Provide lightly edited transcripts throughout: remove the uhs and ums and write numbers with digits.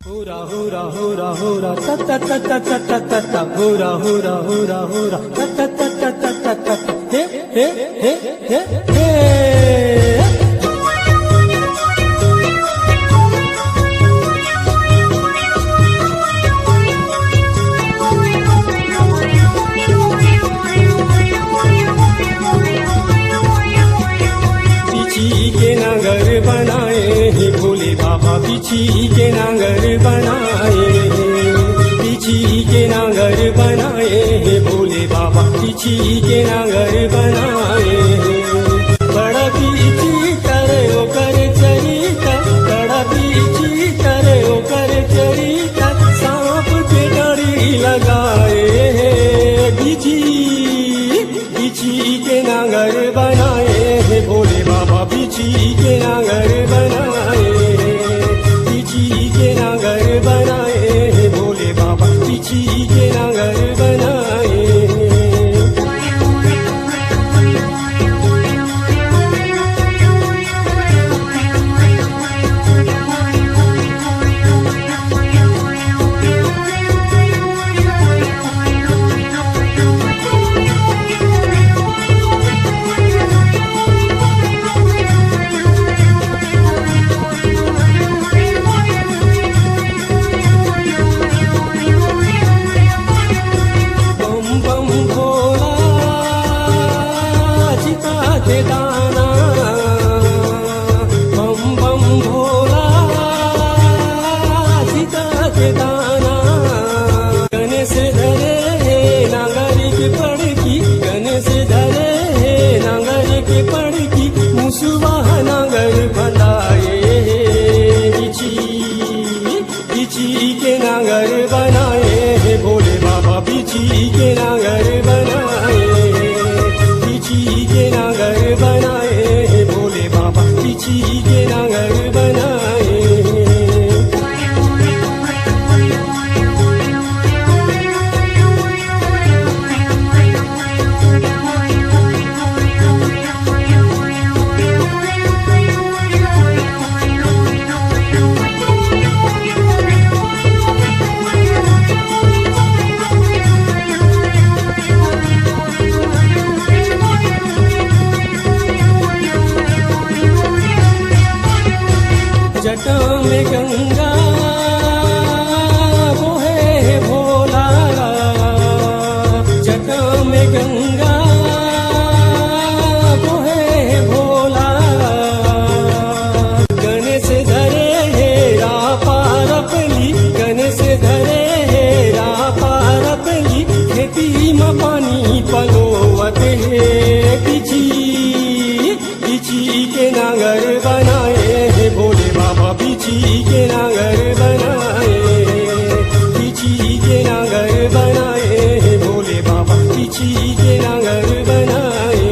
Hura hura hura hura ta ta ta ta ta ta ta ta hura hura hura hura ta ta ta ta ta ta ta ta he he he he he नगर बनाए हे भोले बाबा बिछी के नगर बनाए बिछी के नगर बनाए हे भोले बाबा बिछी के नगर बनाए बड़ा बिछी करे ओकर चरिता बड़ा बिछी करे ओकर चरिता सांप के डरी लगाए बिछी बिछी के नगर बनाए हे भोले बाबा बिछी के नगर बनाए बिछी के नगर बनाए हे भोले बाबा बिछी के नगर बनाए नगर बनाए बिछी के नगर बनाए हे भोले बाबा बिछी के नगर बनाए बिछी के नगर बनाए हे भोले बाबा बिछी के नगर बनाए जटा में गंगा वो है भोला जटा में गंगा वो है भोला गणेश धरे हेरा पारपली गणेश धरे हेरा पारपली खेती में पानी पलोवत है बिछी के नगर बनाए हे भोले बाबा बिछी के नगर बनाए बिछी के नगर बनाए हे भोले बाबा बिछी के नगर बनाए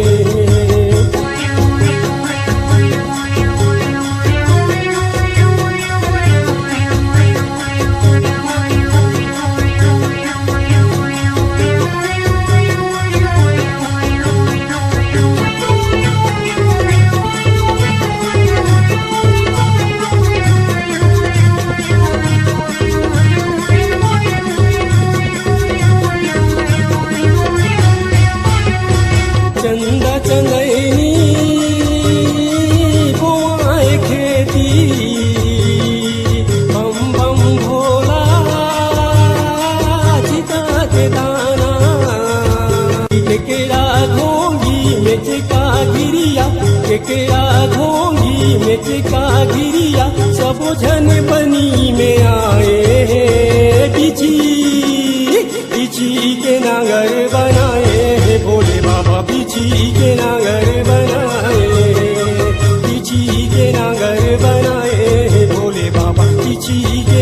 चंदा चंदैनी बुआए खेती बम बम भोला चिता के दाना केकेरा घोंगी में चिका गिरिया केकेरा घोंगी में चिका गिरिया सब जन बनी में आए बिछी के नगर बनाए हे भोले बाबा बिछी के नगर बनाए बिछी के नगर बनाए हे भोले बाबा बिछी के